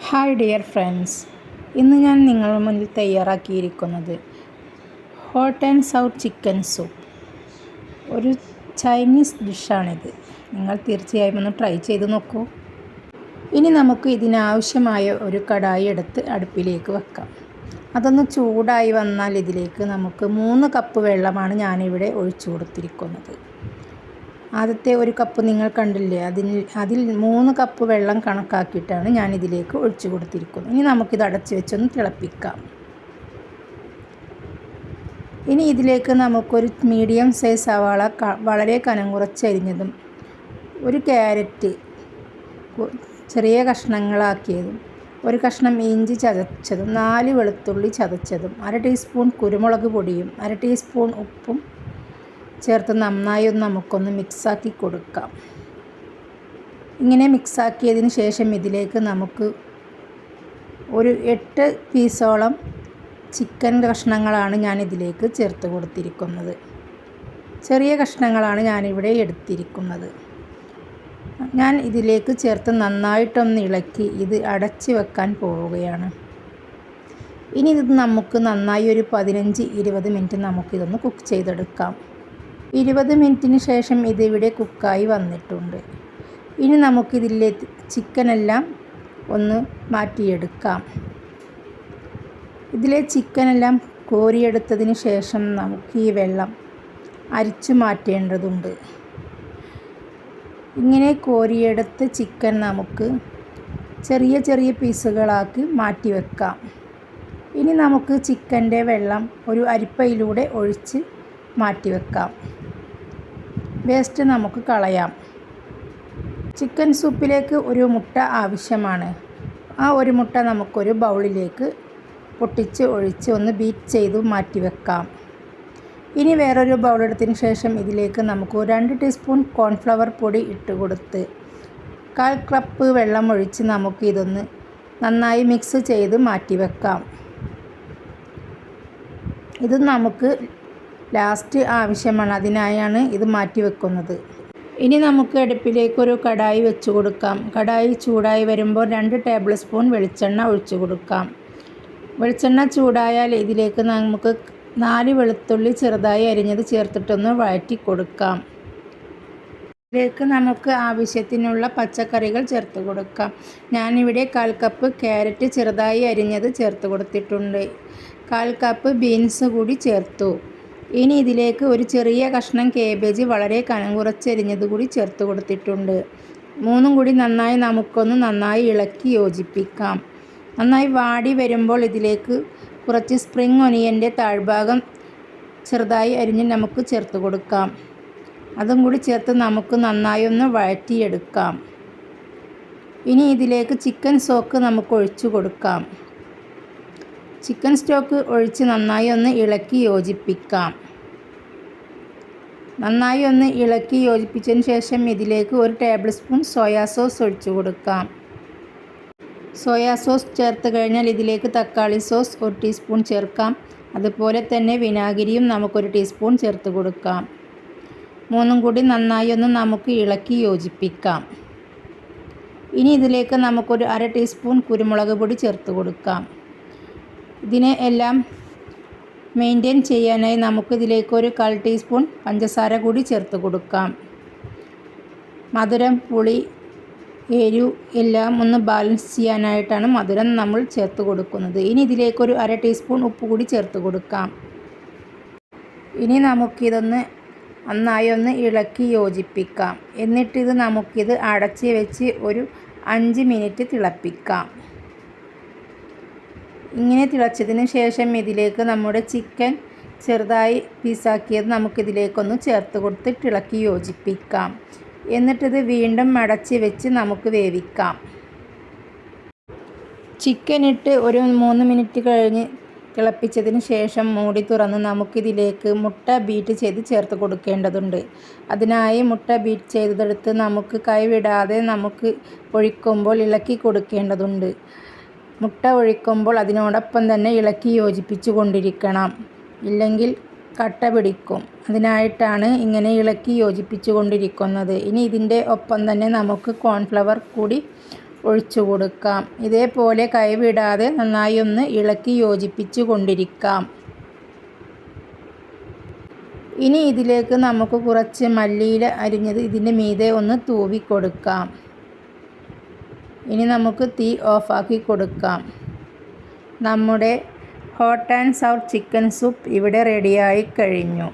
Hi dear friends, ഇന്ന് ഞാൻ നിങ്ങളുടെ മുന്നിൽ തയ്യാറാക്കിയിരിക്കുന്നത് ഹോട്ട് ആൻഡ് സൗർ ചിക്കൻ സൂപ്പ്. ഒരു ചൈനീസ് ഡിഷാണിത്. നിങ്ങൾ തീർച്ചയായും ഒന്ന് ട്രൈ ചെയ്ത് നോക്കൂ. ഇനി നമുക്ക് ഇതിനാവശ്യമായ ഒരു കടായി എടുത്ത് അടുപ്പിലേക്ക് വെക്കാം. അതൊന്ന് ചൂടായി വന്നാൽ ഇതിലേക്ക് നമുക്ക് 3 കപ്പ് വെള്ളമാണ് ഞാനിവിടെ ഒഴിച്ചു കൊടുത്തിരിക്കുന്നത്. ആദ്യത്തെ ഒരു കപ്പ് നിങ്ങൾ കണ്ടില്ലേ, അതിൽ 3 കപ്പ് വെള്ളം കണക്കാക്കിയിട്ടാണ് ഞാനിതിലേക്ക് ഒഴിച്ചു കൊടുത്തിരിക്കുന്നത്. ഇനി നമുക്കിത് അടച്ച് വെച്ചൊന്ന് തിളപ്പിക്കാം. ഇനി ഇതിലേക്ക് നമുക്കൊരു മീഡിയം സൈസ് സവാള വളരെ കനം കുറച്ചരിഞ്ഞതും, ഒരു ക്യാരറ്റ് ചെറിയ കഷ്ണങ്ങളാക്കിയതും, ഒരു കഷ്ണം ഇഞ്ചി ചതച്ചതും, 4 വെളുത്തുള്ളി ചതച്ചതും, 1/2 ടീസ്പൂൺ കുരുമുളക് പൊടിയും 1/2 ടീസ്പൂൺ ഉപ്പും ചേർത്ത് നന്നായി നമുക്കൊന്ന് മിക്സാക്കി കൊടുക്കാം. ഇങ്ങനെ മിക്സാക്കിയതിന് ശേഷം ഇതിലേക്ക് നമുക്ക് ഒരു 8 പീസോളം ചിക്കൻ കഷ്ണങ്ങളാണ് ഞാനിതിലേക്ക് ചേർത്ത് കൊടുത്തിരിക്കുന്നത്. ചെറിയ കഷ്ണങ്ങളാണ് ഞാനിവിടെ എടുത്തിരിക്കുന്നത്. ഞാൻ ഇതിലേക്ക് ചേർത്ത് നന്നായിട്ടൊന്ന് ഇളക്കി ഇത് അടച്ച് വെക്കാൻ പോവുകയാണ്. ഇനി ഇത് നമുക്ക് നന്നായി ഒരു 15-20 മിനിറ്റ് നമുക്കിതൊന്ന് കുക്ക് ചെയ്തെടുക്കാം. 20 മിനിറ്റിന് ശേഷം ഇതിവിടെ കുക്കായി വന്നിട്ടുണ്ട്. ഇനി നമുക്കിതിലെ ചിക്കനെല്ലാം ഒന്ന് മാറ്റിയെടുക്കാം. ഇതിലെ ചിക്കനെല്ലാം കോരിയെടുത്തതിന് ശേഷം നമുക്ക് ഈ വെള്ളം അരിച്ചു മാറ്റേണ്ടതുണ്ട്. ഇങ്ങനെ കോരിയെടുത്ത് ചിക്കൻ നമുക്ക് ചെറിയ ചെറിയ പീസുകളാക്കി മാറ്റി വെക്കാം. ഇനി നമുക്ക് ചിക്കൻ്റെ വെള്ളം ഒരു അരിപ്പയിലൂടെ ഒഴിച്ച് മാറ്റി വെക്കാം. വേസ്റ്റ് നമുക്ക് കളയാം. ചിക്കൻ സൂപ്പിലേക്ക് ഒരു മുട്ട ആവശ്യമാണ്. ആ ഒരു മുട്ട നമുക്കൊരു ബൗളിലേക്ക് പൊട്ടിച്ച് ഒഴിച്ച് ഒന്ന് ബീറ്റ് ചെയ്ത് മാറ്റി വെക്കാം. ഇനി വേറൊരു ബൗളെടുത്തതിന് ശേഷം ഇതിലേക്ക് നമുക്ക് 2 ടീസ്പൂൺ കോൺഫ്ലവർ പൊടി ഇട്ട് കൊടുത്ത് 1/4 കപ്പ് വെള്ളം ഒഴിച്ച് നമുക്ക് ഇതൊന്ന് നന്നായി മിക്സ് ചെയ്ത് മാറ്റി വെക്കാം. ഇത് നമുക്ക് ലാസ്റ്റ് ആവശ്യമാണ്, അതിനായാണ് ഇത് മാറ്റി വെക്കുന്നത്. ഇനി നമുക്ക് അടുപ്പിലേക്ക് ഒരു കടായി വെച്ച് കൊടുക്കാം. കടായി ചൂടായി വരുമ്പോൾ 2 ടേബിൾ സ്പൂൺ വെളിച്ചെണ്ണ ഒഴിച്ചു കൊടുക്കാം. വെളിച്ചെണ്ണ ചൂടായാൽ ഇതിലേക്ക് നമുക്ക് 4 വെളുത്തുള്ളി ചെറുതായി അരിഞ്ഞത് ചേർത്തിട്ടൊന്ന് വഴറ്റി കൊടുക്കാം. ഇതിലേക്ക് നമുക്ക് ആവശ്യത്തിനുള്ള പച്ചക്കറികൾ ചേർത്ത് കൊടുക്കാം. ഞാനിവിടെ 1/4 കപ്പ് ക്യാരറ്റ് ചെറുതായി അരിഞ്ഞത് ചേർത്ത് കൊടുത്തിട്ടുണ്ട്. 1/4 കപ്പ് ബീൻസ് കൂടി ചേർത്തു. ഇനി ഇതിലേക്ക് ഒരു ചെറിയ കഷ്ണം കേബേജ് വളരെ കനം കുറച്ചരിഞ്ഞത് കൂടി ചേർത്ത് കൊടുത്തിട്ടുണ്ട്. 3 കൂടി നന്നായി ഇളക്കി യോജിപ്പിക്കാം. നന്നായി വാടി വരുമ്പോൾ ഇതിലേക്ക് കുറച്ച് സ്പ്രിംഗ് ഒനിയൻ്റെ താഴ്ഭാഗം ചെറുതായി അരിഞ്ഞ് നമുക്ക് ചേർത്ത് കൊടുക്കാം. അതും കൂടി ചേർത്ത് നമുക്ക് നന്നായി ഒന്ന് വഴറ്റിയെടുക്കാം. ഇനി ഇതിലേക്ക് ചിക്കൻ സ്റ്റോക്ക് നമുക്ക് ഒഴിച്ചു കൊടുക്കാം. ചിക്കൻ സ്റ്റോക്ക് ഒഴിച്ച് നന്നായി ഒന്ന് ഇളക്കി യോജിപ്പിക്കാം. നന്നായി ഒന്ന് ഇളക്കി യോജിപ്പിച്ചതിന് ശേഷം ഇതിലേക്ക് 1 ടേബിൾ സ്പൂൺ സോയാ സോസ് ഒഴിച്ചു കൊടുക്കാം. സോയാ സോസ് ചേർത്ത് കഴിഞ്ഞാൽ ഇതിലേക്ക് തക്കാളി സോസ് 1 ടീസ്പൂൺ ചേർക്കാം. അതുപോലെ തന്നെ വിനാഗിരിയും നമുക്ക് 1 ടീസ്പൂൺ ചേർത്ത് കൊടുക്കാം. 3 കൂടി നന്നായി ഒന്ന് നമുക്ക് ഇളക്കി യോജിപ്പിക്കാം. ഇനി ഇതിലേക്ക് നമുക്കൊരു 1/2 ടീസ്പൂൺ കുരുമുളക് പൊടി ചേർത്ത് കൊടുക്കാം. ഇതിനെ എല്ലാം മെയിൻറ്റെയിൻ ചെയ്യാനായി നമുക്കിതിലേക്ക് ഒരു 1/4 ടീസ്പൂൺ പഞ്ചസാര കൂടി ചേർത്ത് കൊടുക്കാം. മധുരം, പുളി, എരിവ് എല്ലാം ഒന്ന് ബാലൻസ് ചെയ്യാനായിട്ടാണ് മധുരം നമ്മൾ ചേർത്ത് കൊടുക്കുന്നത്. ഇനി ഇതിലേക്കൊരു 1/2 ടീസ്പൂൺ ഉപ്പ് കൂടി ചേർത്ത് കൊടുക്കാം. ഇനി നമുക്കിതൊന്ന് നന്നായി ഒന്ന് ഇളക്കി യോജിപ്പിക്കാം. എന്നിട്ടിത് നമുക്കിത് അടച്ച് വെച്ച് ഒരു 5 മിനിറ്റ് തിളപ്പിക്കാം. ഇങ്ങനെ തിളച്ചതിന് ശേഷം ഇതിലേക്ക് നമ്മുടെ ചിക്കൻ ചെറുതായി പീസാക്കിയത് നമുക്കിതിലേക്കൊന്ന് ചേർത്ത് കൊടുത്തിട്ട് ഇളക്കി യോജിപ്പിക്കാം. എന്നിട്ടിത് വീണ്ടും അടച്ച് വെച്ച് നമുക്ക് വേവിക്കാം. ചിക്കൻ ഇട്ട് ഒരു 3 മിനിറ്റ് കഴിഞ്ഞ് തിളപ്പിച്ചതിന് ശേഷം മൂടി തുറന്ന് നമുക്കിതിലേക്ക് മുട്ട ബീറ്റ് ചെയ്ത് ചേർത്ത് കൊടുക്കേണ്ടതുണ്ട്. അതിനായി മുട്ട ബീറ്റ് ചെയ്തെടുത്ത് നമുക്ക് കൈവിടാതെ നമുക്ക് ഒഴിക്കുമ്പോൾ ഇളക്കി കൊടുക്കേണ്ടതുണ്ട്. മുട്ട ഒഴിക്കുമ്പോൾ അതിനോടൊപ്പം തന്നെ ഇളക്കി യോജിപ്പിച്ചു കൊണ്ടിരിക്കണം, ഇല്ലെങ്കിൽ കട്ട പിടിക്കും. അതിനായിട്ടാണ് ഇങ്ങനെ ഇളക്കി യോജിപ്പിച്ചു കൊണ്ടിരിക്കുന്നത്. ഇനി ഇതിൻ്റെ ഒപ്പം തന്നെ നമുക്ക് കോൺഫ്ലവർ കൂടി ഒഴിച്ചു കൊടുക്കാം. ഇതേപോലെ കൈവിടാതെ നന്നായി ഒന്ന് ഇളക്കി യോജിപ്പിച്ച് കൊണ്ടിരിക്കാം. ഇനി ഇതിലേക്ക് നമുക്ക് കുറച്ച് മല്ലിയില അരിഞ്ഞത് ഇതിൻ്റെ മീതെ ഒന്ന് തൂവി കൊടുക്കാം. ഇനി നമുക്ക് തീ ഓഫാക്കി കൊടുക്കാം. നമ്മുടെ ഹോട്ട് ആൻഡ് സൗർ ചിക്കൻ സൂപ്പ് ഇവിടെ റെഡിയായി കഴിഞ്ഞു.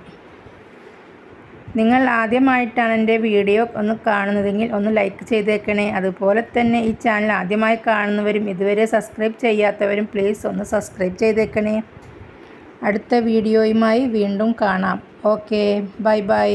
നിങ്ങൾ ആദ്യമായിട്ടാണ് എൻ്റെ വീഡിയോ ഒന്ന് കാണുന്നതെങ്കിൽ ഒന്ന് ലൈക്ക് ചെയ്തേക്കണേ. അതുപോലെ തന്നെ ഈ ചാനൽ ആദ്യമായി കാണുന്നവരും ഇതുവരെ സബ്സ്ക്രൈബ് ചെയ്യാത്തവരും പ്ലീസ് ഒന്ന് സബ്സ്ക്രൈബ് ചെയ്തേക്കണേ. അടുത്ത വീഡിയോയുമായി വീണ്ടും കാണാം. Okay, bye bye.